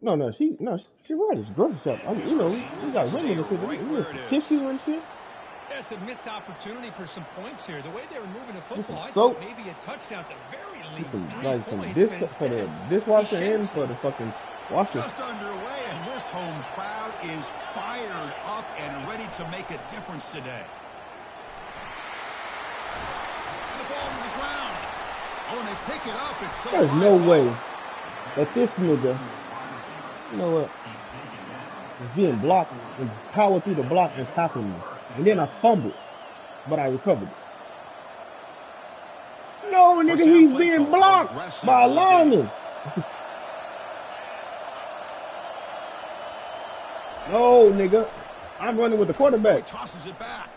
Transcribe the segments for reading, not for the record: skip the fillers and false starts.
She right. It's grocery shop. I mean, you know, we got women and shit. Right We where got it is. tissue and shit. That's a missed opportunity for some points here. The way they were moving the Get some football, I thought soap. maybe a touchdown at the very Get least, some 3 like some points, dish but for the instead he dishwasher shed and some. for the fucking washer. Just underway, and this home crowd is fired up and ready to make a difference today. The ball to the ground. Oh, and they pick it up. It's so There's high. no way that this nigga, you know what, is being blocked and power through the block and tackle me. And then I fumbled, but I recovered it. No, nigga, he's being blocked by a lineman. No, nigga, I'm running with the quarterback. He tosses it back.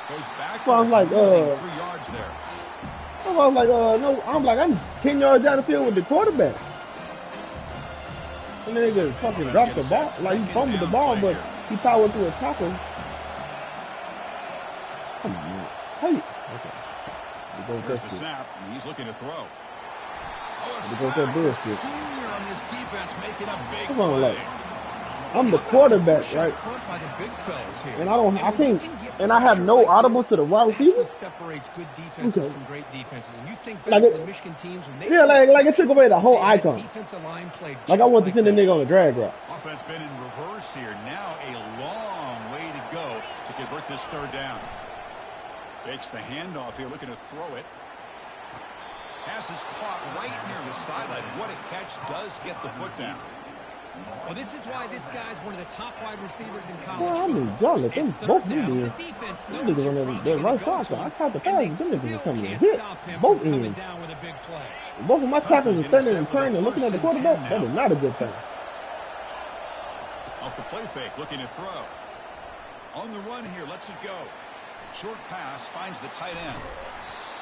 Goes back. So I was like, 3 yards there. I was like, no, I'm 10 yards down the field with the quarterback. And then nigga fucking dropped the ball. Like he fumbled the ball, but he powered through a tackle. Come on, man. Hey. Okay. There's the snap, and he's looking to throw. Oh, senior on this defense making a big Come on, play. like, I'm the quarterback, right? And I can't, and I have no audible to the wide receiver. What separates good defenses from great defenses. And you think back Like to the Michigan teams when they like it took away the whole icon. Defensive line played like I want to send the nigga on a drag route. Offense been in reverse here. Now a long way to go to convert this third down. Fakes the handoff here, looking to throw it. Pass is caught right near the sideline. What a catch. Does get the foot down. Well, this is why this guy's one of the top wide receivers in college. Well, I mean, y'all let them both be there. Them niggas on that right side, so I caught the pass. Them niggas are coming to hit. Both ends. Both of my tackles are standing and turning and looking at the quarterback. That is not a good thing. Off the play fake, looking to throw. On the run here, lets it go. Short pass, finds the tight end.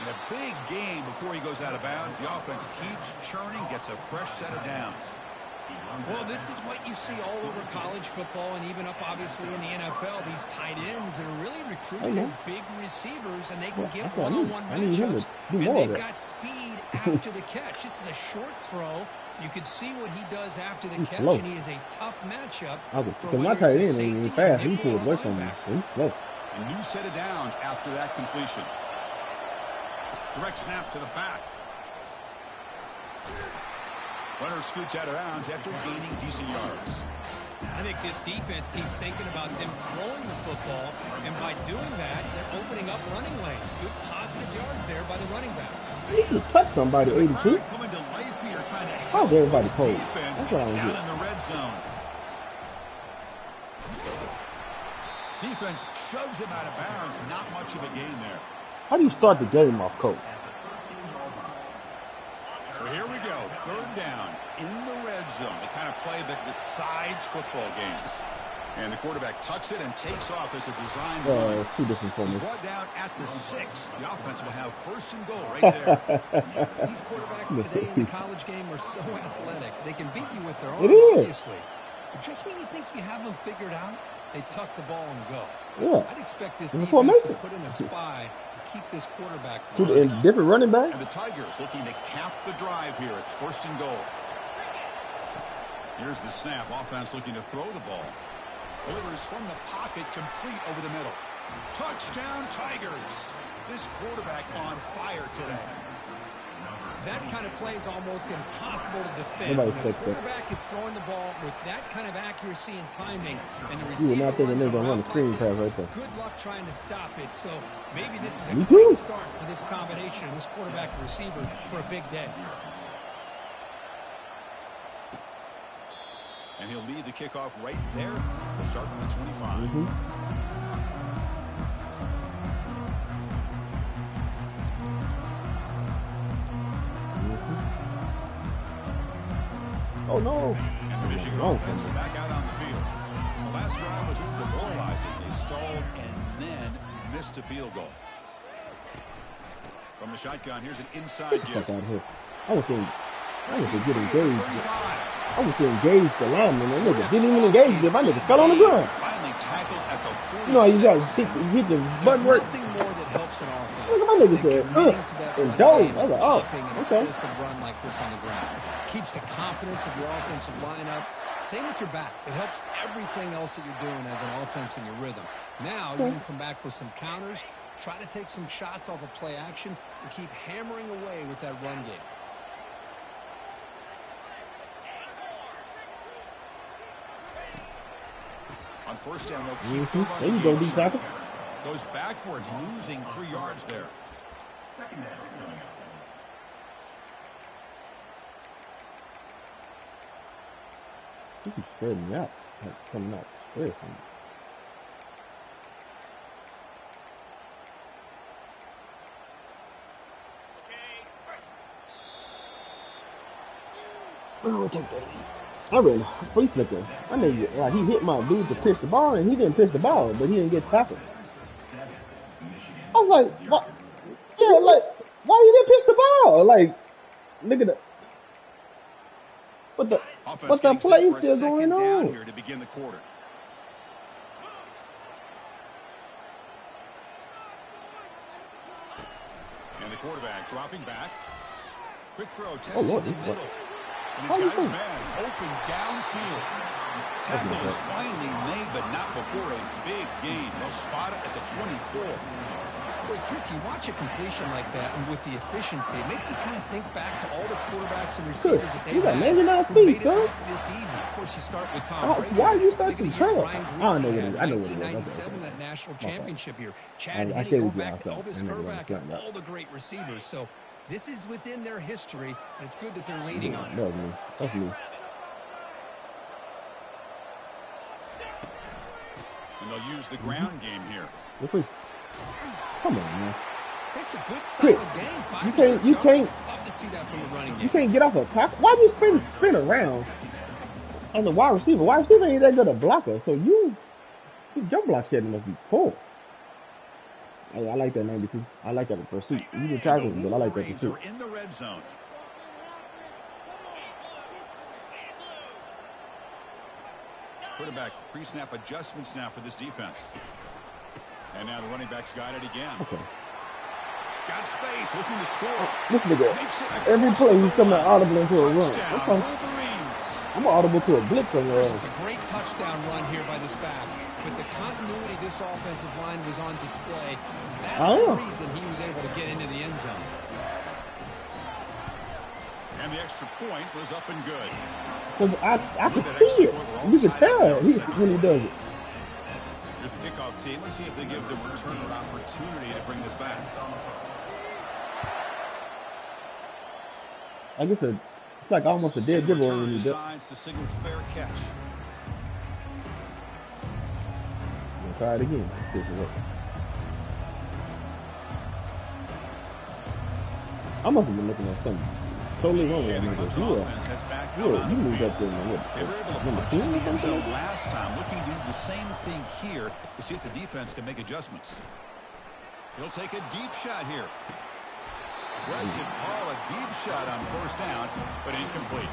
In a big game before he goes out of bounds, the offense keeps churning, gets a fresh set of downs. Well, this is what you see all over college football and even up, obviously, in the NFL. These tight ends that are really recruited as big receivers, and they can get one-on-one matchups, and they've got speed after the catch. This is a short throw. You can see what he does after the catch, and he is a tough matchup. Because my tight end ain't fast. He pulled away from me. He's slow. A new set of downs after that completion. Direct snap to the back. Runner scoots out of bounds after gaining decent yards. I think this defense keeps thinking about them throwing the football, and by doing that, they're opening up running lanes. Good positive yards there by the running back. He just touched somebody, 82. How's everybody cold? That's what I don't get. In the red zone. Defense shoves him out of bounds. Not much of a gain there. How do you start the game off, coach? So here we go. Third down in the red zone. The kind of play that decides football games. And the quarterback tucks it and takes off as a design. Two different formations. Brought down at the 6. The offense will have first and goal right there. These quarterbacks today in the college game are so athletic. They can beat you with their arm, obviously. But just when you think you have them figured out, they tuck the ball and go. Yeah. I'd expect this defense to put in a spy to keep this quarterback from different running back. And the Tigers looking to cap the drive here. It's first and goal. Here's the snap. Offense looking to throw the ball. Delivers from the pocket, complete over the middle. Touchdown, Tigers. This quarterback on fire today. That kind of play is almost impossible to defend. When the quarterback is throwing the ball with that kind of accuracy and timing, and the receiver runs around like this, good luck trying to stop it. So maybe this is a great start for this combination, this quarterback and receiver, for a big day. And he'll lead the kickoff right there. He'll start from the 25. Oh, no. And the Michigan offense back out on the field. The last drive was demoralizing. They stalled and then missed a field goal. From the shotgun, here's an inside give. I was going to get engaged. I was to engage the lineman. That nigga didn't even engage it. My nigga fell on the ground. Finally tackled at the 46. You know how you got to hit the butt work. Nothing more that helps an offense. Look at my nigga said, and dove. I was like, oh, okay. Explosive run like this on the ground. Keeps the confidence of your offensive lineup. Same with your back. It helps everything else that you're doing as an offense in your rhythm. Now you can come back with some counters, try to take some shots off of play action, and keep hammering away with that run game. On first down, they'll keep the There you go, D-tackle. Goes backwards, losing 3 yards there. He's spreading me out. Coming out. There. Oh, take that. I really free flicker. I know like he hit my dude to pitch the ball and he didn't pitch the ball, but he didn't get tackled. I was like, what? Yeah, like, why you didn't pitch the ball? Like, look at that. But the play still going on here to begin the quarter. And the quarterback dropping back. Quick throw tested in the middle. And he's got his man open downfield. Tackle is finally made, but not before a big gain. They'll spot it at the 24. Boy, Chris, you watch a completion like that, and with the efficiency, it makes you kind of think back to all the quarterbacks and receivers that they've had who made it look this easy. Of course, you start with Tom Brady. Why are you starting to trail? I know what it is. 1997, that national championship year. Chad Henne going back to Elvis Grbac and all the great receivers. So this is within their history, and it's good that they're leaning on it. That's me. And they'll use the ground game here. Come on, man. It's a good solid game. You can't. Love to see that from a running game. You can't get off a tackle. Why do you spin around on the wide receiver? Wide receiver ain't that good a blocker, so your jump block setting must be full. I like that 92. I like that pursuit. You can tackle him, but I like that pursuit. In the red zone. Quarterback pre-snap adjustments now for this defense. And now the running back's got it again. Okay. Got space, looking to score. This nigga, every play he's coming audible into a run. I'm audible to a blitz on This is a great touchdown run here by this back. With the continuity this offensive line was on display, that's the reason he was able to get into the end zone. And the extra point was up and good. I can see it. You can tell when he does it. Here's the kickoff team. Let's see if they give the returner an opportunity to bring this back. I guess it's like almost a dead giveaway when he decides to signal fair catch. We'll try it again. See if it works. I must have been looking at something totally wrong with that. You moved up there. They were able to punch in the end zone last time, looking to do the same thing here to see if the defense can make adjustments. He'll take a deep shot here. Aggressive call, a deep shot on first down, but incomplete.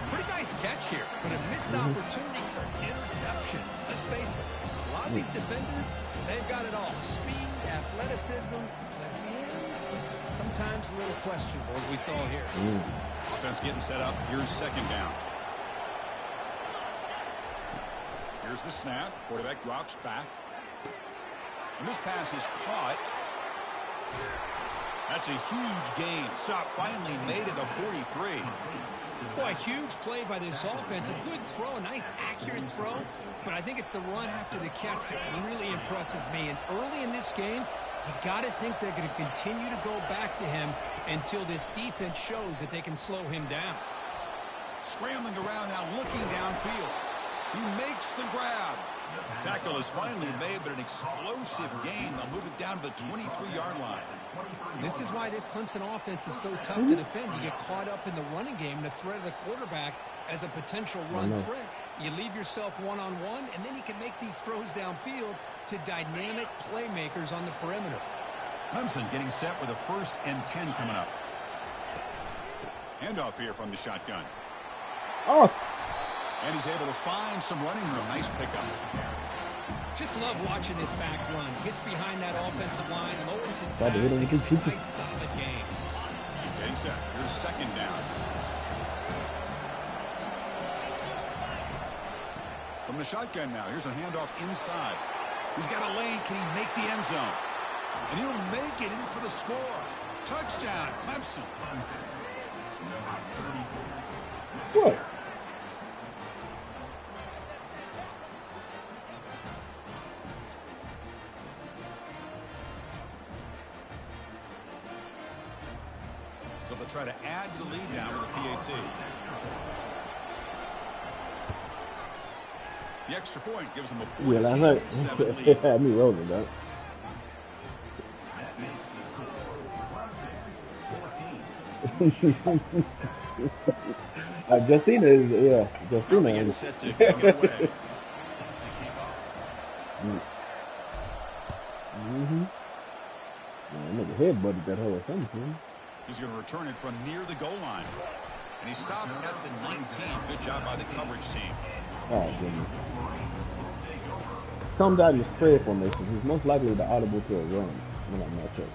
Pretty nice catch here, but a missed opportunity for interception. Let's face it, a lot of these defenders, they've got it all. Speed, athleticism, their hands, sometimes a little questionable, as we saw here. Offense getting set up. Here's second down. Here's the snap. Quarterback drops back. And this pass is caught. That's a huge gain. Stop finally made at the 43. Boy, a huge play by this offense. A good throw, a nice accurate throw. But I think it's the run after the catch that really impresses me. And early in this game, you got to think they're going to continue to go back to him until this defense shows that they can slow him down. Scrambling around now, looking downfield. He makes the grab. Tackle is finally made, but an explosive gain. They'll move it down to the 23-yard line. This is why this Clemson offense is so tough to defend. You get caught up in the running game, the threat of the quarterback as a potential run threat. You leave yourself one-on-one, and then you can make these throws downfield to dynamic playmakers on the perimeter. Clemson getting set with a 1st and 10 coming up. Handoff here from the shotgun. Oh. And he's able to find some running room. Nice pickup. Just love watching this back run. Gets behind that offensive line, lowers his Got to hit him with his pass. A nice, solid game. Getting set. Here's second down. From the shotgun now. Here's a handoff inside. He's got a lane. Can he make the end zone? And he'll make it in for the score. Touchdown, Clemson. What? So they'll try to add to the lead now with a PAT. The extra point gives them a 14-7 lead. Had me rolling, dog. Justina is, yeah, Justina is. Set to kick it away. Nigga headbutted that whole thing. He's going to return it from near the goal line. And he stopped at the 19. Good job by the coverage team. Oh, goodness. Comes out in the spread formation. He's most likely to audible to a run when I match up.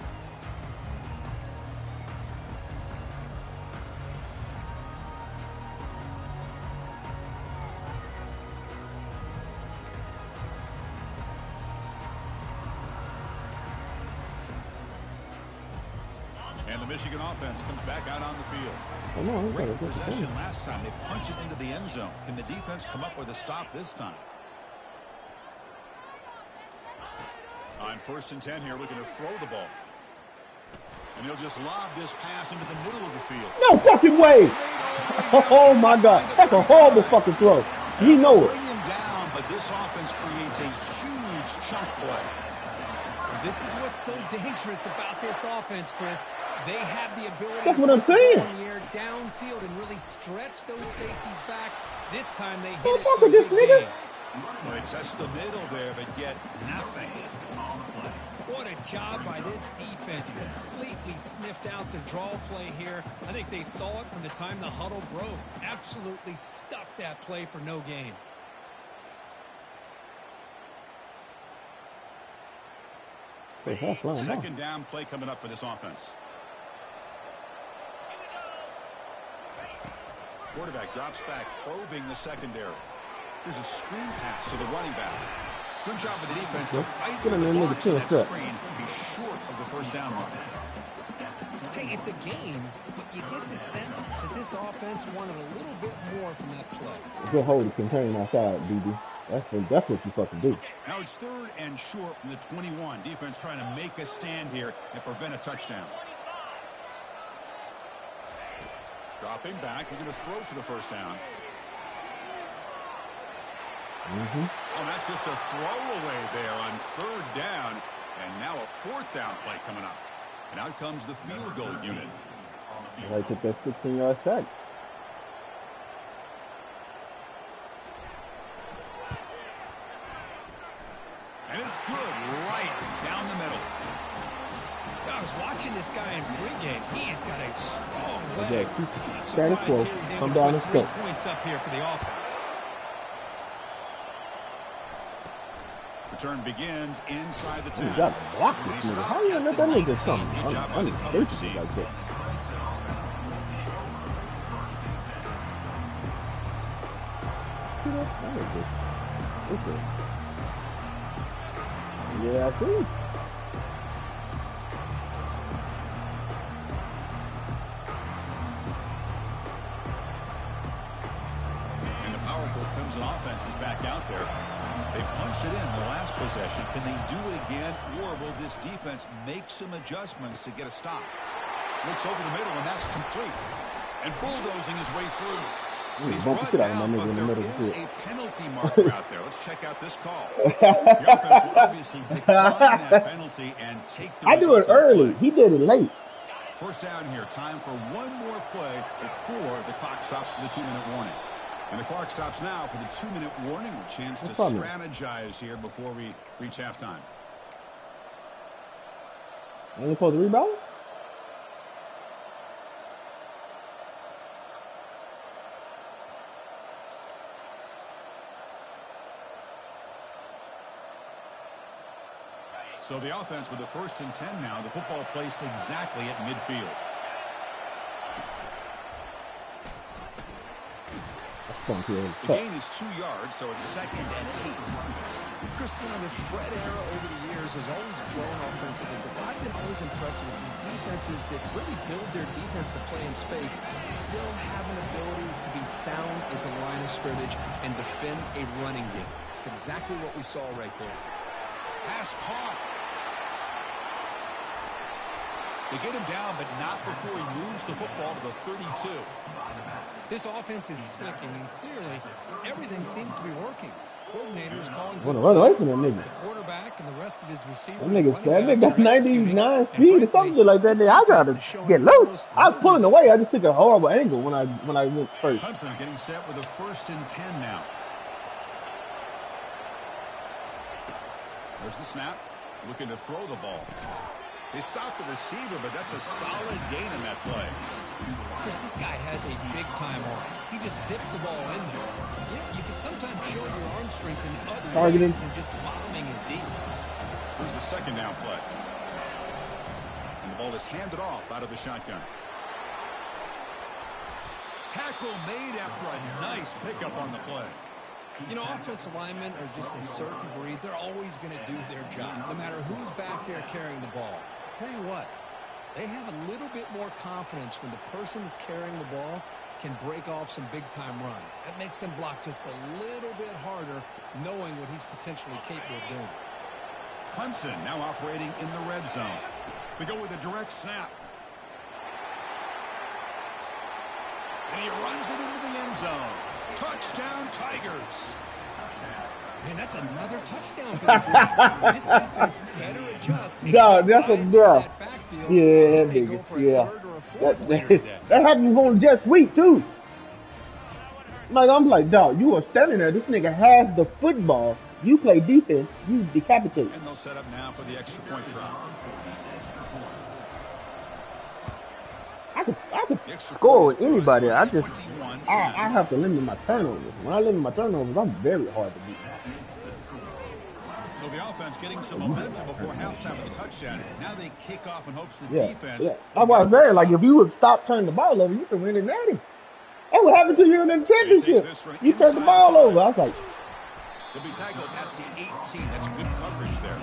And the Michigan offense comes back out on the field. Oh, no, great possession last time. They punch it into the end zone. Can the defense come up with a stop this time? On 1st and 10 here, looking to throw the ball. And he'll just lob this pass into the middle of the field. No fucking way! Oh my God, that's a horrible fucking throw. You know it. Bring him down, but this offense creates a huge chunk play. This is what's so dangerous about this offense, Chris. They have the ability That's to what I'm saying. on the air downfield and really stretch those safeties back. This time they hit Don't it fuck for a with this big nigga. gain. Well, they test the middle there, but get nothing. What a job by this defense. Completely sniffed out the draw play here. I think they saw it from the time the huddle broke. Absolutely stuffed that play for no gain. Second down play coming up for this offense. Quarterback drops back, probing the secondary. Here's a screen pass to the running back. Good job of the defense to fight through the blocks on that screen. Be short of the first down mark. Hey, it's a game, but you get the sense that this offense wanted a little bit more from that play. Good hold the contain outside, BB. That's what you fucking do. Now it's 3rd and short from the 21. Defense trying to make a stand here and prevent a touchdown. Dropping back, we're going to throw for the first down. Oh, that's just a throwaway there on 3rd down. And now a 4th down play coming up. And out comes the field goal unit. I took that 16-yard sack. And it's good right down the middle. I was watching this guy in pregame. He has got a strong leg. Yeah, keep status quo. Come down and put 3 points up here for the offense. Return begins inside the 10. You got to block this nigga. How you let that nigga come? Good job by the coverage team. Like that. Yeah, I see. And the powerful Clemson offense is back out there. They punched it in the last possession. Can they do it again, or will this defense make some adjustments to get a stop? Looks over the middle, and that's complete. And bulldozing his way through. He's brought down, but there is a penalty marker out there. Let's check out this call. The offense will obviously decline that penalty and take the I do it early. He did it late. First down here. Time for one more play before the clock stops for the 2-minute warning. And the clock stops now for the 2-minute warning. A chance to strategize here before we reach halftime. Ain't supposed to rebound? So the offense with the 1st and 10 now. The football placed exactly at midfield. The gain is 2 yards, so it's 2nd and 8. Christian, the spread era over the years has always grown offensively, but I've been always impressed with defenses that really build their defense to play in space, still have an ability to be sound at the line of scrimmage and defend a running game. It's exactly what we saw right there. Pass caught. They get him down, but not before he moves the football to the 32. This offense is clicking, and clearly everything seems to be working. Coordinators calling run away from that nigga. The quarterback and the rest of his receivers. That nigga got 99 speed or something like that. I tried to get loose. I was pulling away. I just took a horrible angle when I went first. Clemson getting set with a 1st and 10 now. There's the snap. Looking to throw the ball. They stopped the receiver, but that's a solid gain in that play. Chris, this guy has a big-time arm. He just zipped the ball in there. Yeah, you can sometimes show your arm strength in other ways than just bombing it deep. Here's the 2nd down play. And the ball is handed off out of the shotgun. Tackle made after a nice pickup on the play. You know, offensive linemen are just a certain breed. They're always going to do their job, no matter who's back there carrying the ball. I'll tell you what, they have a little bit more confidence when the person that's carrying the ball can break off some big-time runs. That makes them block just a little bit harder, knowing what he's potentially capable of doing. Clemson now operating in the red zone. We go with a direct snap. And he runs it into the end zone. Touchdown, Tigers. Man, that's another touchdown for this team. This defense better adjust. No, that's a girl. Yeah, nigga. Yeah. That happened on Jet Sweep, too. Like, I'm like, dog, you are standing there. This nigga has the football. You play defense. You decapitate. And they'll set up now for the extra point try. I could score with anybody. I have to limit my turnovers. When I limit my turnovers, I'm very hard to beat. So the offense getting some momentum before halftime with a touchdown. Now they kick off in hopes of the defense. Yeah. That's why I was saying, like, if you would stop turning the ball over, you can win it natty. That's what happened to you in the championship. You turned the ball over. I was like, they'll be tackled at the 18. That's good coverage there.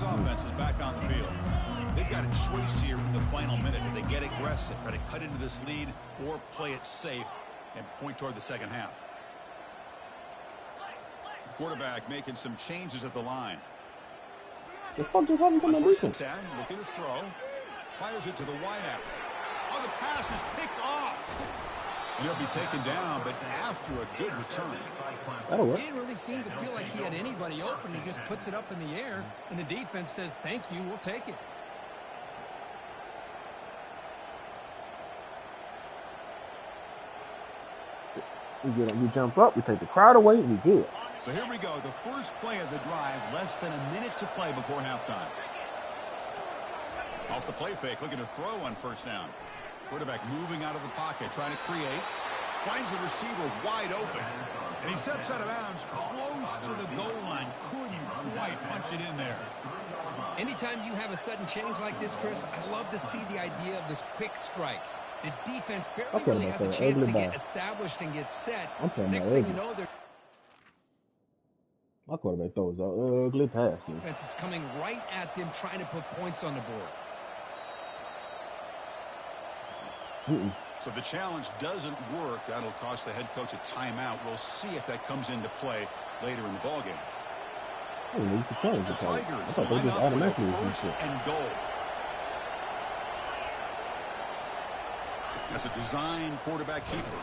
Offense is back on the field. They've got a choice here in the final minute. Do they get aggressive, try to cut into this lead, or play it safe and point toward the second half? The quarterback making some changes at the line. The fuck just happened to my defense? Looking to throw. Fires it to the wideout. Oh, the pass is picked off. And he'll be taken down, but after a good return. That'll work. He didn't really seem to feel like he had anybody open. He just puts it up in the air, and the defense says, thank you, we'll take it. We jump up, we take the crowd away, we good. So here we go, the first play of the drive, less than a minute to play before halftime. Off the play fake, looking to throw on 1st down. Quarterback moving out of the pocket, trying to create. Finds the receiver wide open. And he steps out of bounds close to the goal line. Couldn't quite punch it in there. Anytime you have a sudden change like this, Chris, I love to see the idea of this quick strike. The defense barely really has a chance to get established and get set. Next thing you know, they're... My quarterback throws an ugly pass. Defense, it's coming right at them, trying to put points on the board. So the challenge doesn't work. That'll cost the head coach a timeout. We'll see if that comes into play later in the ballgame. The Tigers line up with 1st and goal. As a design quarterback keeper.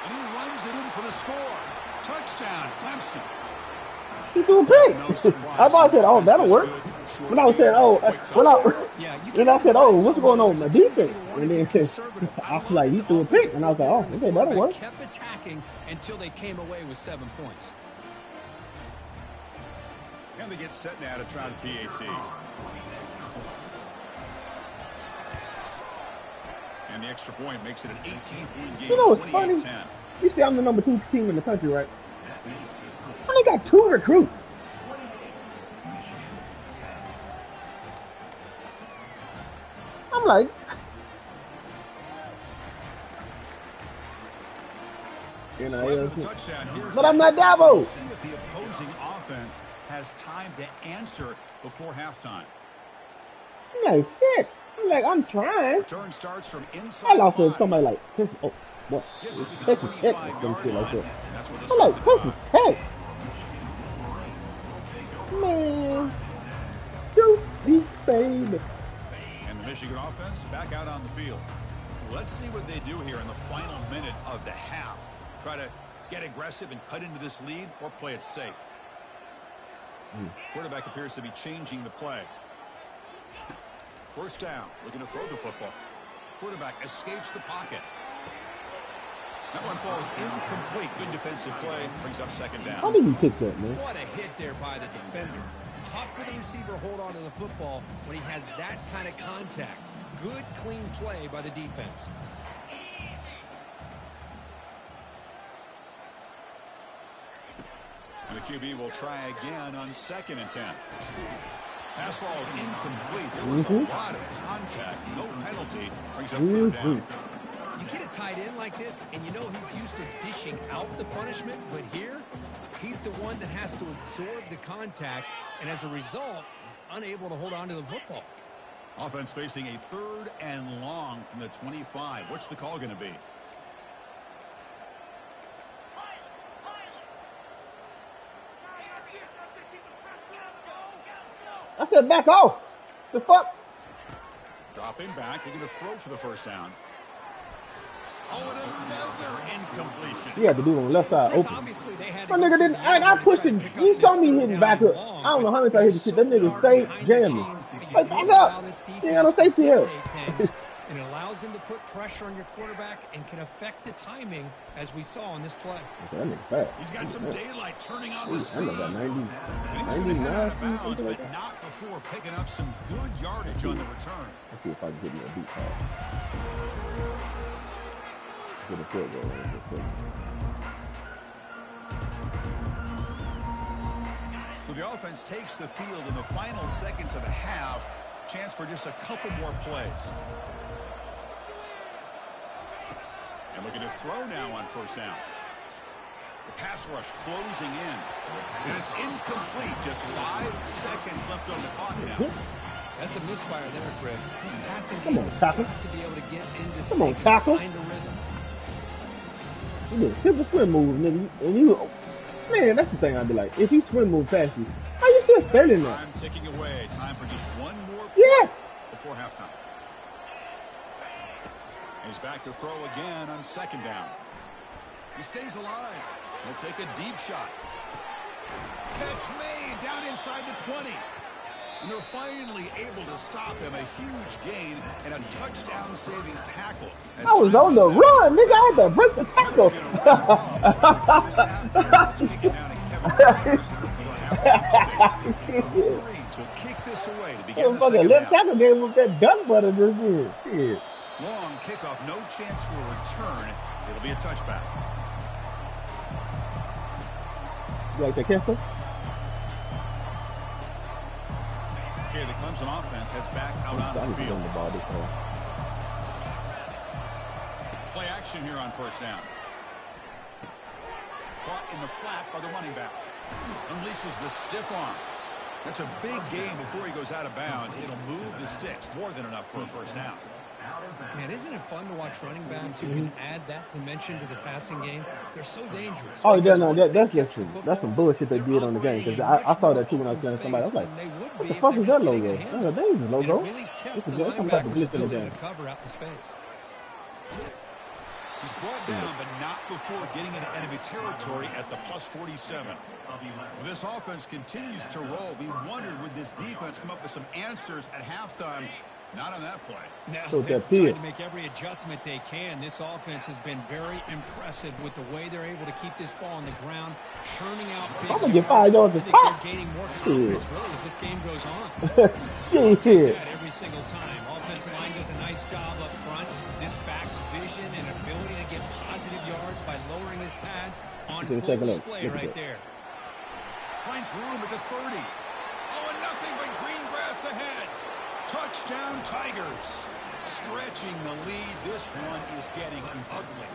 And he runs it in for the score. Touchdown, Clemson. He threw a pick. I thought I said, oh, that'll work. When I was saying, I said, oh, what's going on with my defense? And then I was like, he threw a pick. And I was like, oh, okay, that'll work. Kept attacking until they came away with 7 points. And they get set now to try the PAT. And the extra point makes it an 18-point game. You know what's funny? You see I'm the number 2 team in the country, right? I only got 2 recruits. I'm like, you know, but I'm not Dabo. See if the opposing offense has time to answer before halftime. I'm like, shit. I'm like, I'm trying. Return starts from inside. I lost to somebody like this. Oh, what? Texas Tech or some shit like that. I'm like, Texas Tech. Man, shoot these baby. And the Michigan offense back out on the field. Let's see what they do here in the final minute of the half. Try to get aggressive and cut into this lead, or play it safe. Quarterback appears to be changing the play. First down, looking to throw the football. Quarterback escapes the pocket. That one falls incomplete. Good defensive play. Brings up second down. How did he pick that, man? What a hit there by the defender. Tough for the receiver to hold on to the football when he has that kind of contact. Good, clean play by the defense. And the QB will try again on 2nd and 10. Pass ball is incomplete. There was a lot of contact. No penalty. Brings up third down. You get a tight end like this, and you know he's used to dishing out the punishment, but here, he's the one that has to absorb the contact, and as a result, he's unable to hold on to the football. Offense facing a 3rd and long from the 25. What's the call going to be? I said back off. The fuck? Dropping back. They're going to throw for the first down. Oh, and another incompletion. He had to do it on the left side open. My nigga didn't. I pushed him. You saw me hitting back up. I don't know how many times I hit the shit. That nigga stayed jamming. Like, back up. You ain't got no safety here. And it allows him to put pressure on your quarterback and can affect the timing, as we saw in this play. That nigga fast. He's got some daylight turning on the speed. I know that 90, And he's 99, out of bounds, something like but that. not before picking up some good yardage on the return. Let's see if I can get me a beat pass. Get a field goal in this thing. So the offense takes the field in the final seconds of the half. Chance for just a couple more plays. And looking to throw now on first down. The pass rush closing in. And it's incomplete. Just 5 seconds left on the clock now. That's a misfire there, Chris. This passing Come game on, tackle. to be able to get into Come on, sync tackle. and find a rhythm. You did a simple swim move, nigga. And you, man, that's the thing I'd be like. If he swim move past you, how you still standing there? Time ticking away. Time for just one more play Yes. before halftime. He's back to throw again on second down. He stays alive. He'll take a deep shot. Catch made down inside the 20. And they're finally able to stop him. A huge gain and a touchdown-saving tackle. I was on the run, nigga. I had to break the tackle. So kick this away to begin the Fucking second left half. tackle game with that duck butter this year. Shit. Long kickoff, no chance for a return. It'll be a touchback. You like that cancel? Okay, the Clemson offense heads back out on the field. The ball this time. Play action here on first down. Caught in the flat by the running back. Unleashes the stiff arm. That's a big gain before he goes out of bounds. It'll move the sticks. More than enough for a first down. Man, isn't it fun to watch running backs who can add that dimension to the passing game? They're so dangerous. Oh, yeah, no, that's just some bullshit they did on the game. Because I saw that too when I was playing somebody. I was like, what the fuck is that logo? That's a dangerous logo. It's some type of glitch in the game. Cover out the space. He's brought down, but not before getting into enemy territory at the plus 47. This offense continues to roll. We wondered, would this defense come up with some answers at halftime? Not on that play. Now, So they've that tried to make every adjustment they can. This offense has been very impressive with the way they're able to keep this ball on the ground, churning out big I'm going to get 5 yards to I think pop. they're gaining more confidence, really, as this game goes on. Shit. Every single time. Offensive line does a nice job up front. This back's vision and ability to get positive yards by lowering his pads on full display right there. Finds room at the 30. Oh, and nothing but green grass ahead. Touchdown, Tigers. Stretching the lead. This one is getting ugly.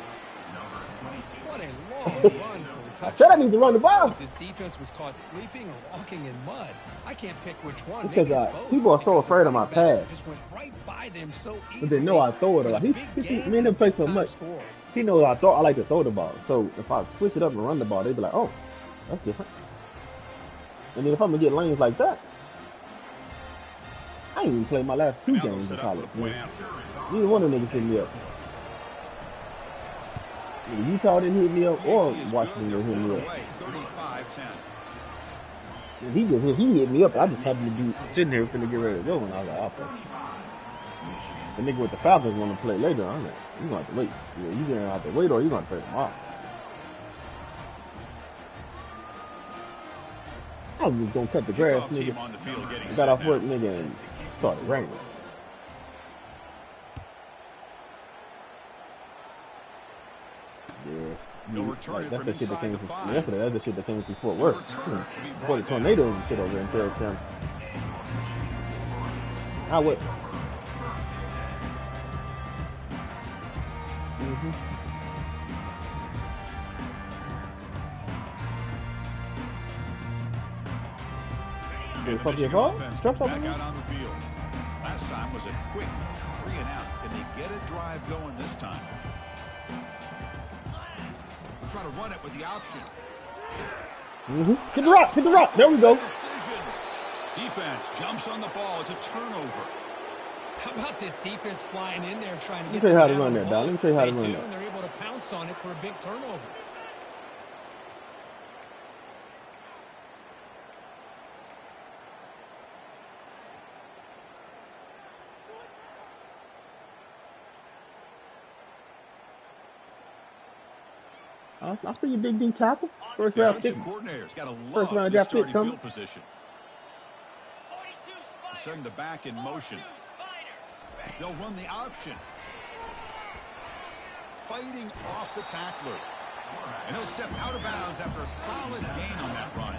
What a long run for the touchdown. I said I need to run the ball. If this defense was caught sleeping or walking in mud, I can't pick which one. Because people are so afraid of my pass. Just went right by them so easily. But they know I throw it a lot. Me and him play so much. He knows I like to throw the ball. So if I switch it up and run the ball, they be like, oh, that's different. And then if I'm going to get lanes like that, I ain't even played my last 2 games in college. Neither one of them niggas hit me up. Utah didn't hit me up, or Washington didn't hit me up. And he hit me up. I just happened to be sitting here finna get ready to go, and I was like, I'll play. The nigga with the Falcons want to play later. I'm like, you gonna have to wait. Yeah, you gonna have to wait, or you gonna play tomorrow. I was just gonna cut the grass, nigga. I got off work, nigga, and started raining. Yeah, like, that's the shit that came from yesterday. That's the shit that came from Fort Worth. Before the tornadoes and shit over in Terracon. I would. And the Michigan offense comes back out on the field. Last time was a quick 3 and out. Can they get a drive going this time? Try to run it with the option. Hit the rock. There we go. Decision. Defense jumps on the ball. It's a turnover. How about this defense flying in there trying to get Let me tell you how to run that, Don. Let me tell you how to run that. And they're able to pounce on it for a big turnover. I see you, big D tackle. First round pick. First round draft pick coming. Position. Send the back in motion. They'll run the option. Fighting off the tackler. And he'll step out of bounds after a solid gain on that run.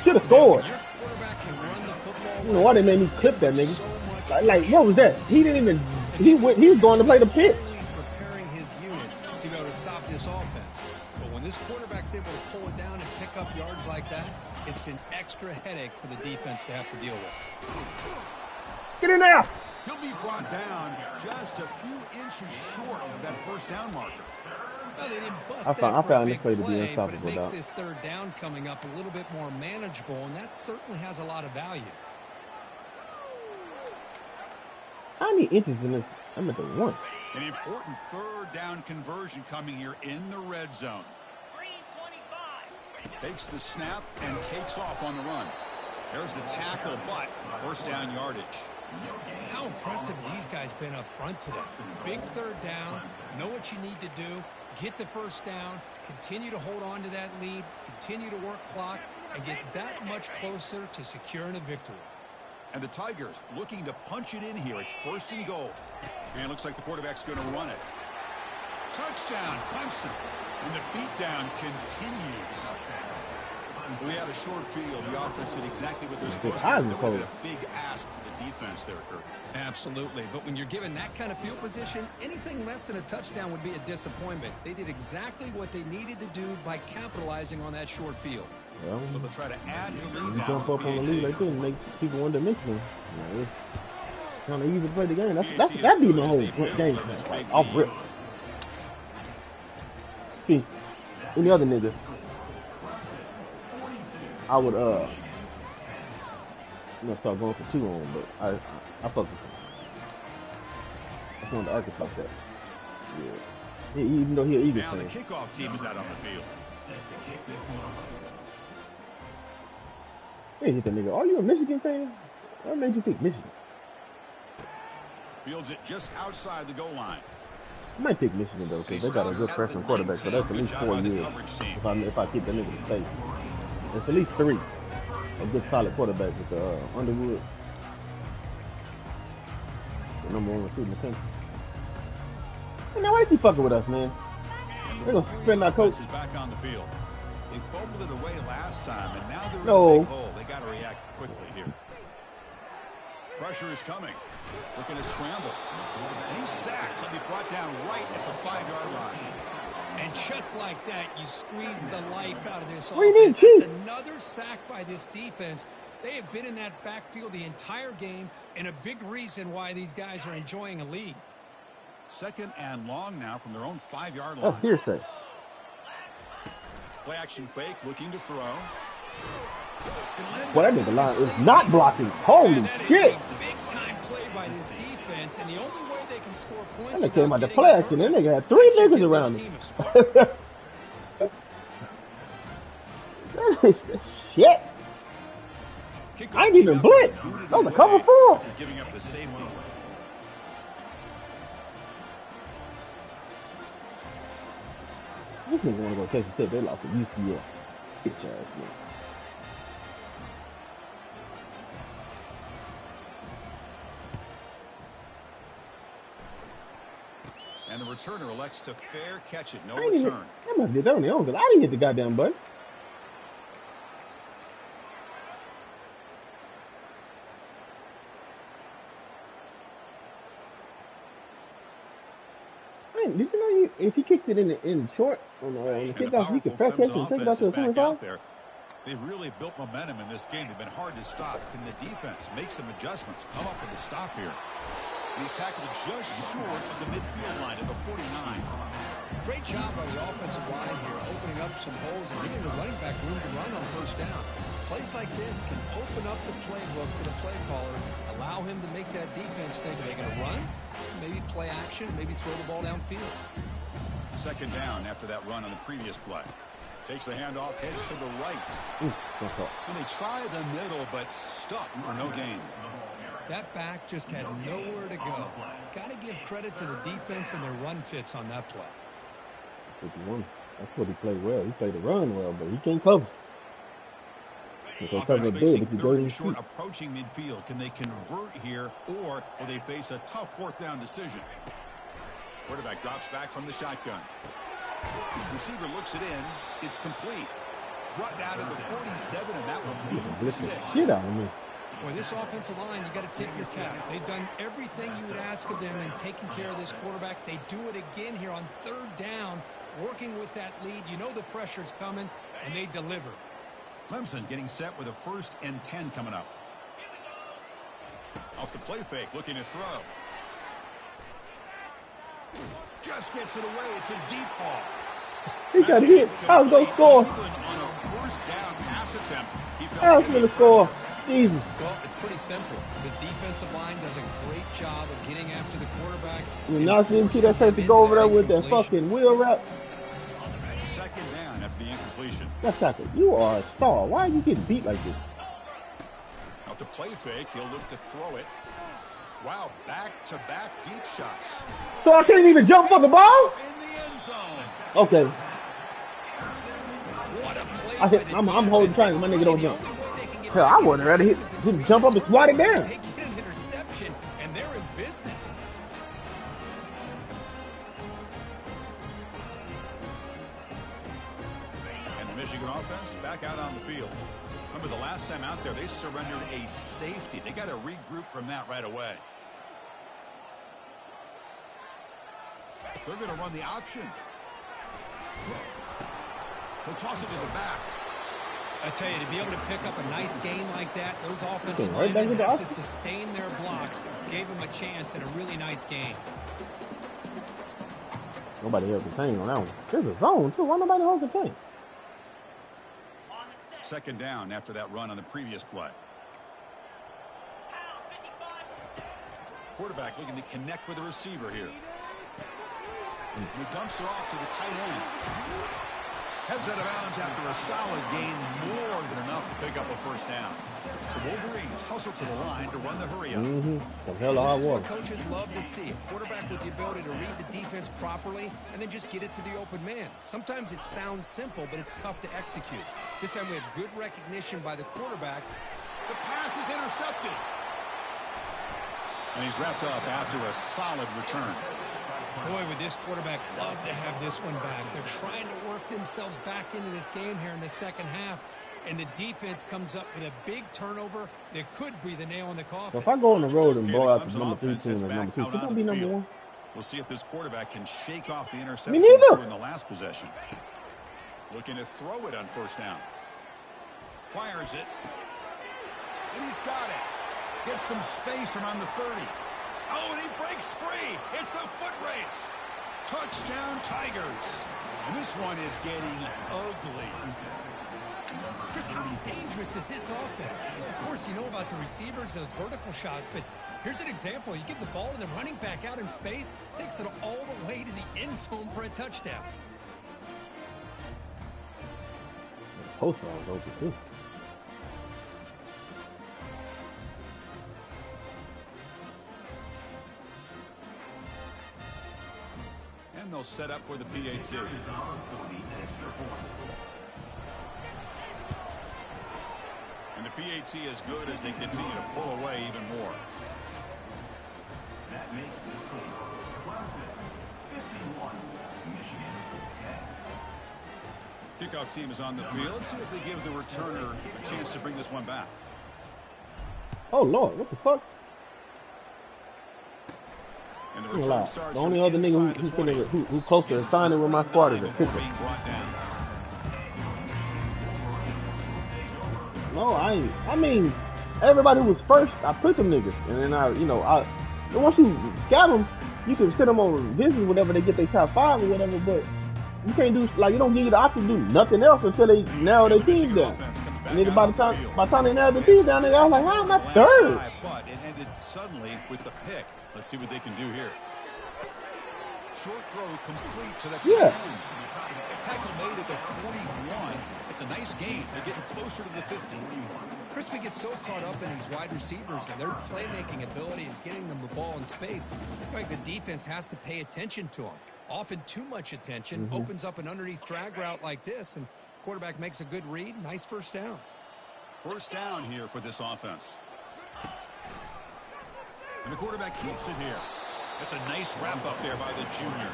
Should have scored. Your quarterback can run the football. You know why they made me clip that nigga? Like what was that? He didn't even. He was going to play the pitch. Preparing his unit to be able to stop this offense. But when this quarterback's able to pull it down and pick up yards like that, it's an extra headache for the defense to have to deal with. Get in there. He'll be brought down just a few inches short of that first down marker. Well, they didn't bust I found this play to be unstoppable, but it makes this third down coming up a little bit more manageable, and that certainly has a lot of value. How many inches in this? I'm at the 1. An important third down conversion coming here in the red zone. Takes the snap and takes off on the run. There's the tackle, but first down yardage. How impressive these guys been up front today. Big third down, know what you need to do, get the first down, continue to hold on to that lead, continue to work clock, and get that much closer to securing a victory. And the Tigers looking to punch it in here. It's first and goal. And it looks like the quarterback's going to run it. Touchdown, Clemson. And the beatdown continues. We had a short field. The offense did exactly what they're supposed to do. That would have been a big ask for the defense there, Kurt. Absolutely. But when you're given that kind of field position, anything less than a touchdown would be a disappointment. They did exactly what they needed to do by capitalizing on that short field. Well, so they'll try to add the lead. You jump up on the lead like this and make people one-dimensional. It's kind of easy to play the game. That'd be the whole game. Like, off rip. See, any other niggas, I would start going for 2 on him, but I fuck with him. That's one of the Arkansas stuff. Yeah. Even though he's an Eagles fan. Now the kickoff team is out on the field. Hey, hit that nigga. Are you a Michigan fan? What made you pick Michigan? Fields it just outside the goal line. I might take Michigan though, because they got a good freshman quarterback, so that's at least 4 years. If I keep the nigga safe, it's at least 3. A good solid quarterback with Underwood, the #1 recruit in the country. Hey, now why is he fucking with us, man? They're gonna suspend our coach. Is back on the field. They fumbled it away last time, and now they're in No. a big hole. They got to react quickly here. Pressure is coming. Looking to scramble. And he's sacked. He'll be brought down right at the 5-yard line. And just like that, you squeeze the life out of this What do you mean, offense. Chief? That's another sack by this defense. They have been in that backfield the entire game, and a big reason why these guys are enjoying a lead. 2nd and long now from their own 5-yard Oh, line. hearsay. Play action fake, looking to throw. Boy, that nigga line is not blocking. Holy Man, that shit! is a big-time play by this defense, and the only way they can score points That nigga came out the without play getting action. That turnovers, nigga had 3 they should niggas give around this him. team a spark. Shit! I ain't even blitz. That was a cover 4. After giving up the safety. This nigga wanna go Texas Tech. They lost to UCF. Bitch ass nigga. And the returner elects to fair catch it. No I ain't even, return. I must did that on their own because I didn't hit the goddamn button. Man, did you know if he kicks it in the short on the kickoff, you can press catch and take it out to the 25? They've really built momentum in this game. They've been hard to stop. Can the defense make some adjustments? Come up with a stop here. He's tackled just short of the midfield line at the 49. Great job by the offensive line here, opening up some holes and giving the running back room to run on 1st down. Plays like this can open up the playbook for the play caller, allow him to make that defense think, are they going to run? Maybe play action, maybe throw the ball downfield. 2nd down after that run on the previous play. Takes the handoff, heads to the right. And they try the middle, but stuck for no gain. That back just had nowhere to go. Got to give credit to the defense and their run fits on that play. 51. That's what he played well. He played the run well, but he can't cover. Offense facing 3rd and short, approaching midfield. Can they convert here, or will they face a tough 4th down decision? Quarterback drops back from the shotgun. Receiver looks it in. It's complete. Brought down to the 47, and that will move the sticks. Get out of me. Boy, this offensive line, you got to tip your cap. They've done everything you would ask of them in taking care of this quarterback. They do it again here on 3rd down, working with that lead. You know the pressure's coming, and they deliver. Clemson getting set with a 1st and 10 coming up. Off the play fake, looking to throw. Just gets it away. It's a deep ball. He got hit. I was going to score. On a 1st down pass attempt. I was going to score. Jesus. Well, it's pretty simple. The defensive line does a great job of getting after the quarterback. You now see him that to go over there with that fucking wheel wrap. 2nd down after the incompletion. That's tackle. You are a star. Why are you getting beat like this? Off the play fake, he'll look to throw it. Wow, back-to-back deep shots. So I can't even jump for the ball? In the end zone. Okay. What a play I'm holding triangle. My nigga don't jump. Hell, I would have rather hit jump up and swat it down. They get an interception, and they're in business. And the Michigan offense back out on the field. Remember the last time out there, they surrendered a safety. They got to regroup from that right away. They're going to run the option. He'll toss it to the back. I tell you, to be able to pick up a nice game like that, those offensive Right back linemen to have the to sustain their blocks. Gave them a chance at a really nice game. Nobody held the tank on that one. There's a zone, too. Why nobody hold the tank? 2nd down after that run on the previous play. Quarterback looking to connect with the receiver here. He dumps it off to the tight end. Heads out of bounds after a solid gain, more than enough to pick up a first down. The Wolverines hustle to the line to run the hurry up. Some hell of hard This is work. what coaches love to see. A quarterback with the ability to read the defense properly and then just get it to the open man. Sometimes it sounds simple, but it's tough to execute. This time we have good recognition by the quarterback. The pass is intercepted. And he's wrapped up after a solid return. Boy, would this quarterback love to have this one back. They're trying to work themselves back into this game here in the second half. And the defense comes up with a big turnover that could be the nail in the coffin. So if I go on the road and blow out the number 3 team and number 2, could that be number 1? We'll see if this quarterback can shake off the interception in the last possession. Looking to throw it on first down. Fires it. And he's got it. Gets some space around the 30. Oh, and he breaks free. It's a foot race. Touchdown, Tigers. And this one is getting ugly. Chris, how dangerous is this offense? Of course, you know about the receivers, those vertical shots, but here's an example. You give the ball to the running back out in space, takes it all the way to the end zone for a touchdown. Post round open, too. And they'll set up for the PAT. And the PAT is good as they continue to pull away even more. That makes the score Clemson 51, Michigan 10. Kickoff team is on the field. Let's see if they give the returner a chance to bring this one back. Oh, Lord, what the fuck? And the return starts. The only other nigga who close to signing with my squad is a kicker. No, I mean, everybody who was first, I put them niggas. And then once you scout them, you can send them on visits, whatever, they get their top 5 or whatever, but you can't do, like, you don't give you the option to do nothing else until they narrow their team down. And then by the time they narrow the team down, I was like, how am I third? But it ended suddenly with the pick. Let's see what they can do here. Short throw complete to the 10. Tackle made at the 41. It's a nice gain. They're getting closer to the 50. Crispy gets so caught up in these wide receivers and their playmaking ability and getting them the ball in space. Like the defense has to pay attention to them. Often too much attention opens up an underneath drag route like this, and quarterback makes a good read. Nice first down. First down here for this offense. And the quarterback keeps it here. That's a nice wrap up there by the junior.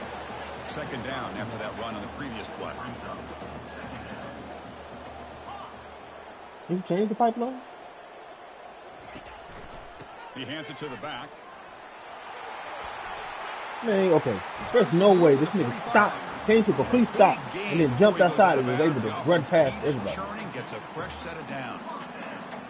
Second down after that run on the previous play. You change the pipeline? He hands it to the back. Man, okay. There's no way this nigga stopped, came to a complete stop, and then jumped outside and was able to run past everybody. Gets a fresh set of downs.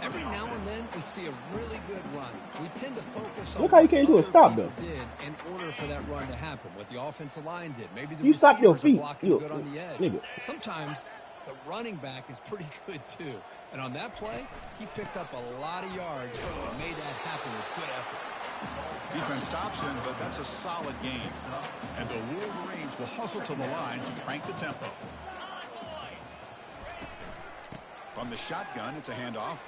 Every now and then we see a really good run. We tend to focus on look how he came to a stop though. Did in order for that run to happen, what the offensive line did. Maybe the you stop your feet. Blocking good on the edge. Nigga. Sometimes the running back is pretty good too. And on that play, he picked up a lot of yards and made that happen with good effort. Defense stops him, but that's a solid game. And the Wolverines will hustle to the line to crank the tempo. From the shotgun, it's a handoff.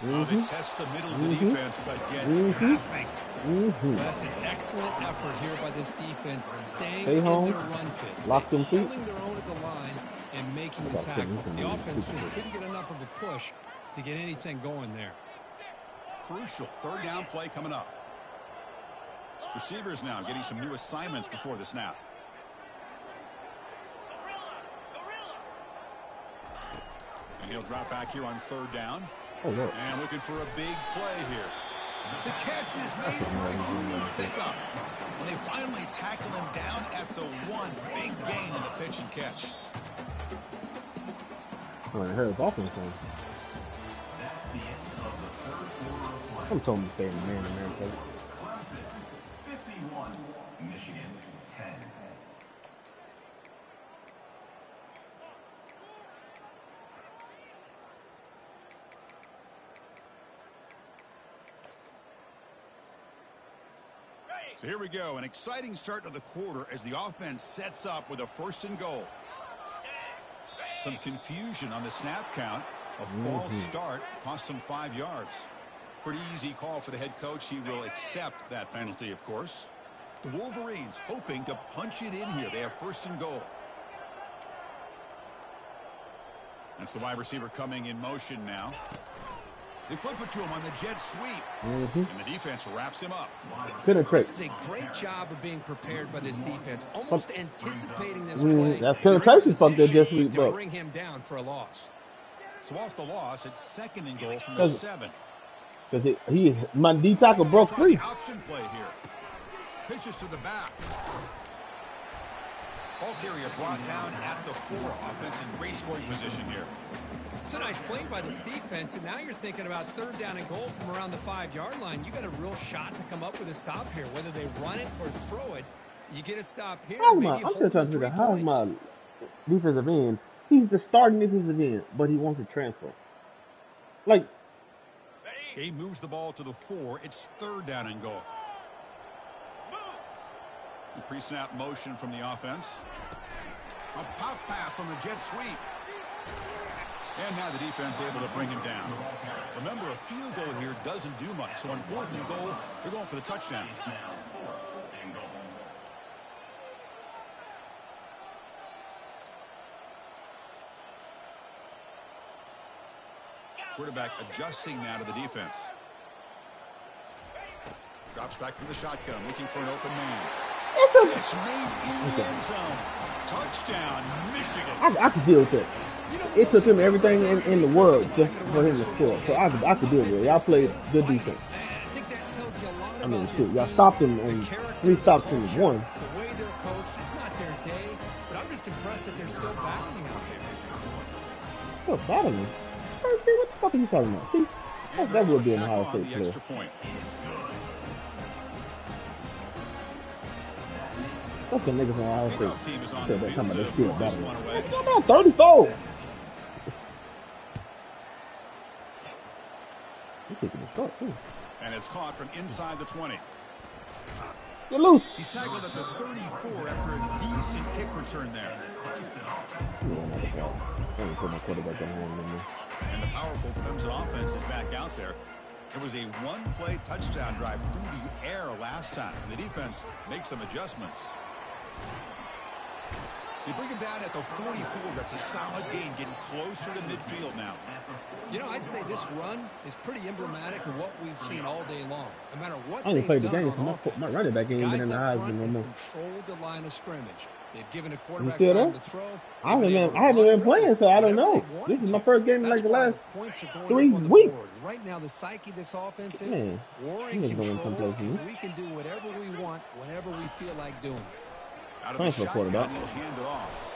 They test the middle of the defense, but get nothing. That's an excellent effort here by this defense, staying Stay in home. their run fits, Lock them feet. holding their own at the line and making the tackle. The offense just couldn't get enough of a push to get anything going there. Crucial third down play coming up. Receivers now getting some new assignments before the snap. And he'll drop back here on third down. Oh, no. And looking for a big play here. The catch is made for a huge pickup. And they finally tackle him down at the one. Big gain in the pitch and catch. Oh, I heard his offense on. I'm telling him to stay in the man place. Clemson 51, Michigan 10. So here we go, an exciting start to the quarter as the offense sets up with a 1st and goal. Some confusion on the snap count. A false start cost them 5 yards. Pretty easy call for the head coach. He will accept that penalty, of course. The Wolverines hoping to punch it in here. They have 1st and goal. That's the wide receiver coming in motion now. They flip it to him on the jet sweep. And the defense wraps him up. This is a great job of being prepared by this defense. Almost anticipating this play. That's penetration fucked that jet sweep, to bring him down for a loss. So off the loss, it's 2nd and goal from the 7. Because my D tackle broke free. Option play here. Pitches to the back. Ball carrier brought down at the 4. Offense in great scoring position here. It's a nice play by this defense, and now you're thinking about 3rd down and goal from around the 5-yard line. You got a real shot to come up with a stop here. Whether they run it or throw it, you get a stop here. I'm still trying to figure out how is my defensive end. He's the starting defensive end, but he wants to transfer. Like, he moves the ball to the 4. It's 3rd down and goal. Pre-snap motion from the offense. A pop pass on the jet sweep. And now the defense able to bring him down. Remember, a field goal here doesn't do much. So on 4th and goal, they're going for the touchdown. Quarterback adjusting now to the defense. Drops back from the shotgun, looking for an open man. It's made in the end zone. Touchdown, Michigan. I could deal with it. It took him everything in the world just for him to score. So I could deal with it. Y'all played good defense. I mean, shoot, y'all stopped him on 3 stops in 1. The way they're coached, it's not their day, but I'm just impressed that they're still battling out there. Still battling? What the fuck are you talking about? See, that would be an Ohio State player. What's the niggas on Ohio State? Said that time about this field battling. Come on, 34. He's taking a shot too. And it's caught from inside the 20. You're loose. He's tackled at the 34 after a decent kick return there. And the powerful Clemson offense is back out there. It was a 1-play touchdown drive through the air last time. The defense makes some adjustments. They bring him down at the 44. That's a solid gain, getting closer to midfield now. You know, I'd say this run is pretty emblematic of what we've seen all day long. No matter what they've done the game, on offense, my running back ain't been in the eyes no more. Controlled the line of scrimmage. They've given a quarterback time to throw. I haven't been playing, so I don't know. This is my first game in like the last 3 weeks. Right now, the psyche of this offense is we're in control. We can do whatever we want, whenever we feel like doing it. Out of the shotgun, they'll hand it off.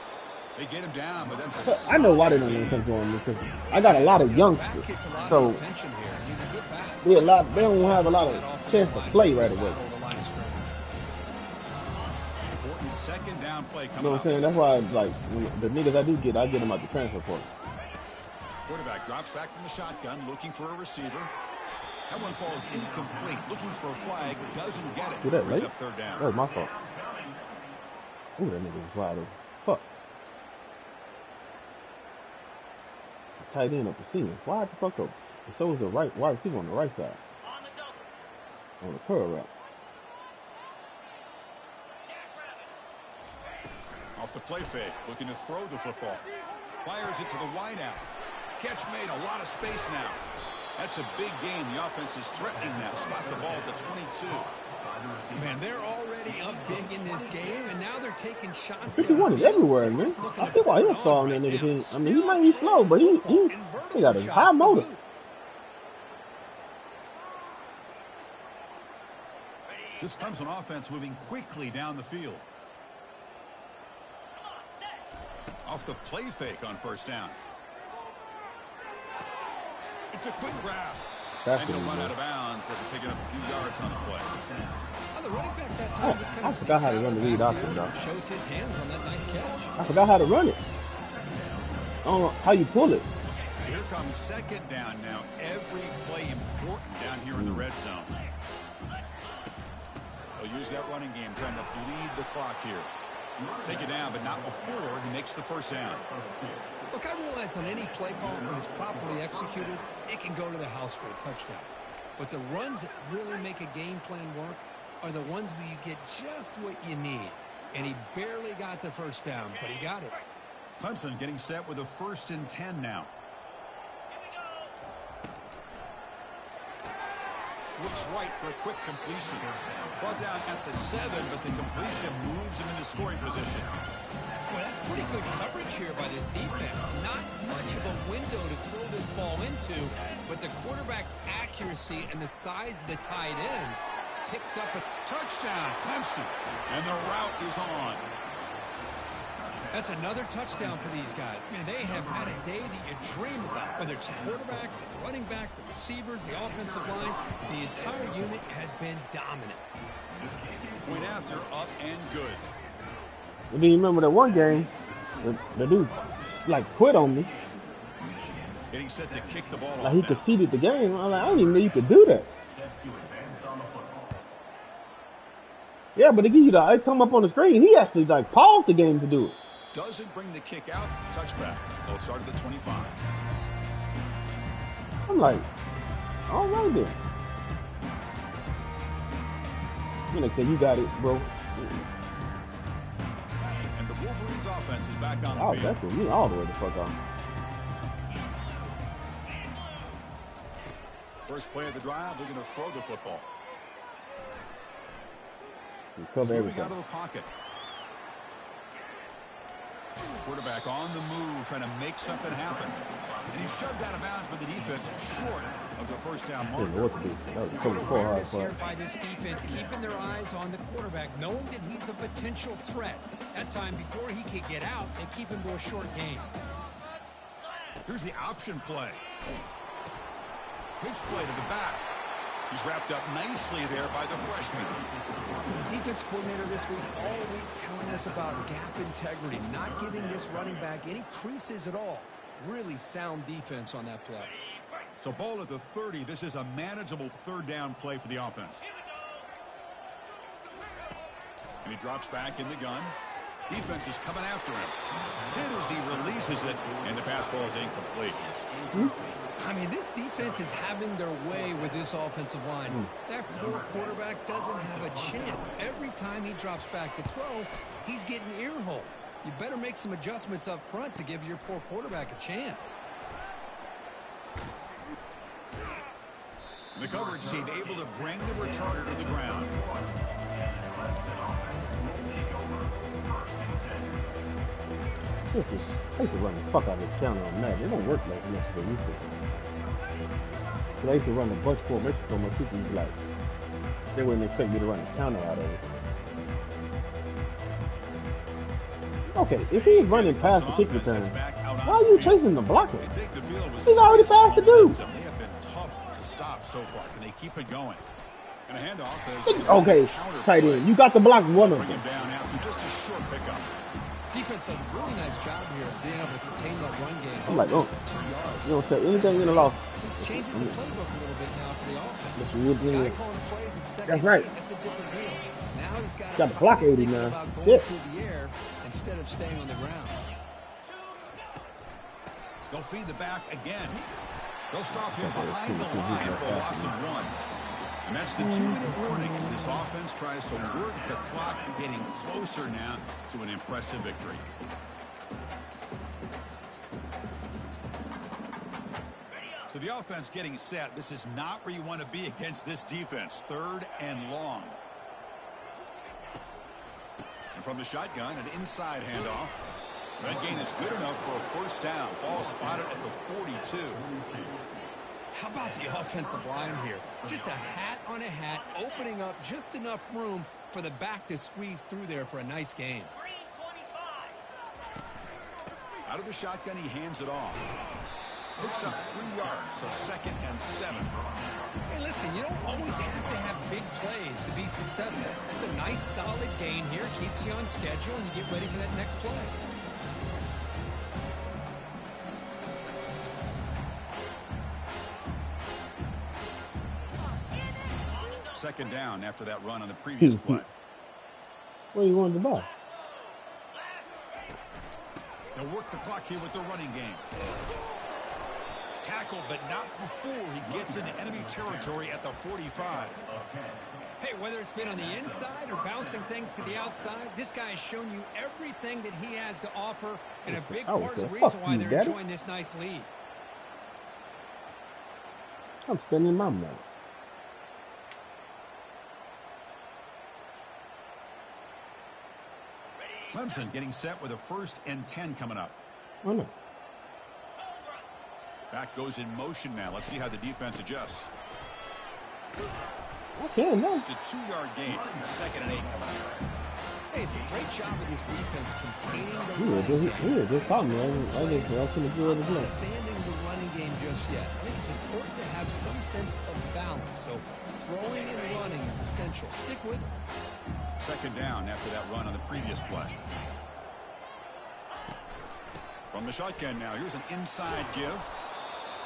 They get him down, but that's I know why they don't want to come going because I got a lot of youngsters, so they don't have a lot of chance to play right away. Important 2nd down play coming up. You know what I'm saying? That's why, like, the niggas I get them out the transfer portal. Quarterback drops back from the shotgun, looking for a receiver. That one falls incomplete. Looking for a flag, doesn't get it. See that late? Up 3rd down. That was my fault. Ooh, that nigga was wide open. Fuck. Tight end up the seam. Wide the fuck up. And so is the wide receiver on the right side. On the curl route. Off the play fake, looking to throw the football. Fires it to the wideout. Catch made, a lot of space now. That's a big gain. The offense is threatening that. Spot the ball at the 22. Man, they're already up big in this game, and now they're taking shots. 51 is everywhere, man. I think why he's throwing that nigga team. I mean, he might be slow, but he got a high motor. This Clemson offense moving quickly down the field. Off the play fake on 1st down. It's a quick grab. And he'll run out of bounds after picking up a few yards on the play. The running back that time was kind of I forgot how to run the read option, though. Shows his hands on that nice catch. I forgot how to run it. I don't know how you pull it. So here comes 2nd down now. Every play important down here in the red zone. They'll use that running game, trying to bleed the clock here. Take it down, but not before he makes the 1st down. Look, I realize on any play call, when it's properly executed, it can go to the house for a touchdown. But the runs that really make a game plan work are the ones where you get just what you need. And he barely got the first down, but he got it. Clemson getting set with a 1st and 10 now. Looks right for a quick completion. Brought down at the 7, but the completion moves him into scoring position. Well, that's pretty good coverage here by this defense. Not much of a window to throw this ball into, but the quarterback's accuracy and the size of the tight end picks up a touchdown, Clemson. And the route is on. That's another touchdown for these guys. Man, they have had a day that you dream about, whether it's the quarterback, the running back, the receivers, the offensive line. The entire unit has been dominant. Point after, up and good. And then you remember that one game, the dude, like, quit on me. Getting set to kick the ball like, he conceded the game. I'm like, I didn't even know you could do that. Yeah, but they give you the, it come up on the screen. He actually, like, paused the game to do it. Doesn't bring the kick out. Touchback. They'll start at the 25. I'm like, all right then. You know, you got it, bro. And the Wolverines offense is back on the field. That's what me all the way the fuck on. First play of the drive, they're going to throw the football. Cover everything. Out of the pocket. Quarterback on the move, trying to make something happen. And he's shoved out of bounds by the defense, short of the first down mark. Awareness here by this defense, keeping their eyes on the quarterback, knowing that he's a potential threat. That time, before he could get out, they keep him to a short game. Here's the option play. Pitch play to the back. He's wrapped up nicely there by the freshman. The defense coordinator this week all week telling us about gap integrity, not giving this running back any creases at all. Really sound defense on that play. So ball at the 30. This is a manageable third down play for the offense. And he drops back in the gun. Defense is coming after him. Hit as he releases it, and the pass ball is incomplete. I mean, this defense is having their way with this offensive line. That poor quarterback doesn't have a chance. Every time he drops back to throw, he's getting ear-hole. You better make some adjustments up front to give your poor quarterback a chance. The coverage team able to bring the returner to the ground. I used to run the fuck out of this counter on that. It don't work like this as they used to. So I used to run the bunch for Mexico. My people was like, they wouldn't expect me to run the counter out of it. Okay, if he's running past the kick return, why are you chasing the blocker? He's already past the dude. They have been tough to stop so far. Can they keep it going? And a handoff. Okay, tight end. You got to block one of them. Bring him down after just a short pickup. Defense does a really nice job here of being able to contain that run game. I'm like, oh, you don't say anything in the loss. He's changing the playbook a little bit now for the offense. Guy calling plays at second. That's right. That's a different deal. Now he's got to block 80 now. About going through the air instead of staying on the ground. They'll feed the back again. They'll stop him behind the line for a loss of 1. And that's the 2-minute warning as this offense tries to work the clock, getting closer now to an impressive victory. So the offense getting set. This is not where you want to be against this defense. 3rd and long. And from the shotgun, an inside handoff. That gain is good enough for a first down. Ball spotted at the 42. How about the offensive line here? Just a hat on a hat, opening up just enough room for the back to squeeze through there for a nice gain. Out of the shotgun, he hands it off. Picks up 3 yards, so 2nd and 7. Hey, listen, you don't always have to have big plays to be successful. It's a nice, solid gain here, keeps you on schedule, and you get ready for that next play. Second down after that run on the previous play. What do you want to buy? They'll work the clock here with the running game. Tackle, but not before he gets into enemy territory at the 45. Hey, whether it's been on the inside or bouncing things to the outside, this guy has shown you everything that he has to offer, and a big part of the reason why they're enjoying this nice lead. I'm spending my money. Clemson getting set with a 1st and 10 coming up. Oh, no. Back goes in motion now. Let's see how the defense adjusts. Okay, no. It's a 2-yard gain. 2nd and 8 coming up. Hey, it's a great job of this defense containing the running game. Just talking, man. I just welcome to do it as well. Abandoning the running game just yet. I think it's important to have some sense of balance. So throwing and running is essential. Stick with it. 2nd down after that run on the previous play. From the shotgun now, here's an inside give.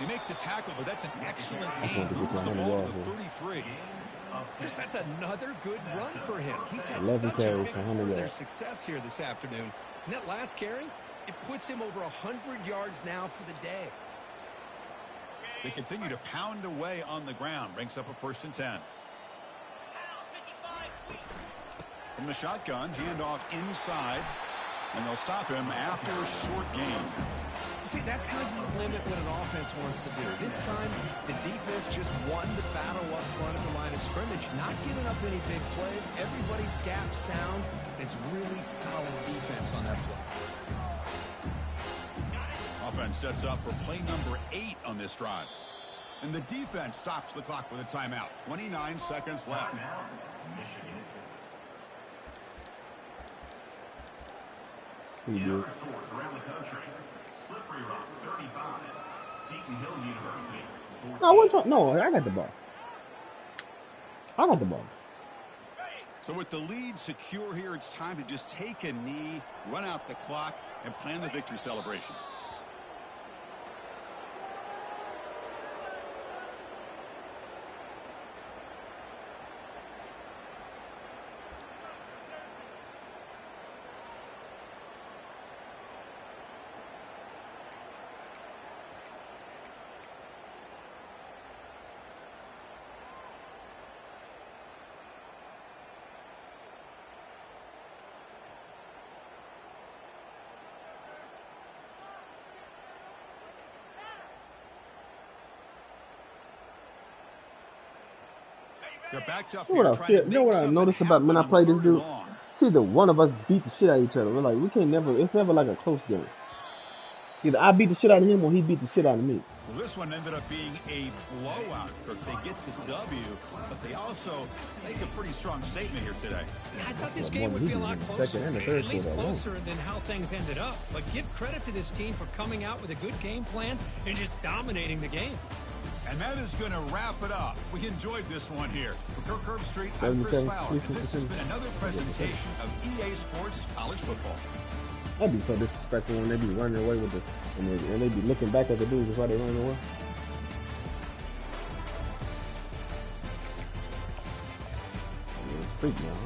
They make the tackle, but that's an excellent gain. Moves the ball to the 33. That's another good run for him. He's had such a big part of their success here this afternoon. And that last carry, it puts him over 100 yards now for the day. They continue to pound away on the ground. Brings up a 1st and 10. From the shotgun, handoff inside, and they'll stop him after a short gain. See, that's how you limit what an offense wants to do. This time, the defense just won the battle up front of the line of scrimmage, not giving up any big plays. Everybody's gap sound. It's really solid defense on that play. Offense sets up for play number 8 on this drive. And the defense stops the clock with a timeout. 29 seconds left. Michigan. No, I got the ball. So with the lead secure here, it's time to just take a knee, run out the clock, and plan the victory celebration. They're backed up. You know what I noticed about when I play this dude? See, one of us beat the shit out of each other. We're like, it's never like a close game. Either I beat the shit out of him or he beat the shit out of me. Well, this one ended up being a blowout. They get the W, but they also make a pretty strong statement here today. Yeah, I thought this game would be a lot closer, at least closer than how things ended up. But give credit to this team for coming out with a good game plan and just dominating the game. And that is going to wrap it up. We enjoyed this one here. For Kirk Herbstreit, I'm Chris Fowler. And this has been another presentation of EA Sports College Football. That'd be so disrespectful when they be running away with and they be looking back at the dudes before they running away. It's freak now, huh?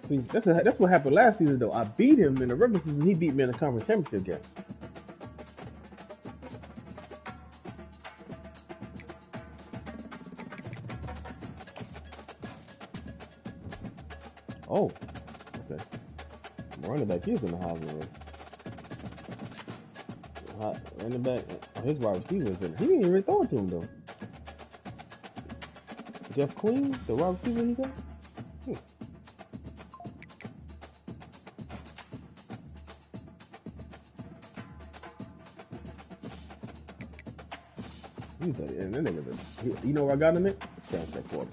See, that's what happened last season, though. I beat him in the regular season. He beat me in the conference championship game. Oh, okay. My running back is in the house already. Running back, his wide receiver is in. He didn't even throw it to him, though. Jeff Queen, the wide receiver he got? And then you know where I got him at? Soundtrack quarter.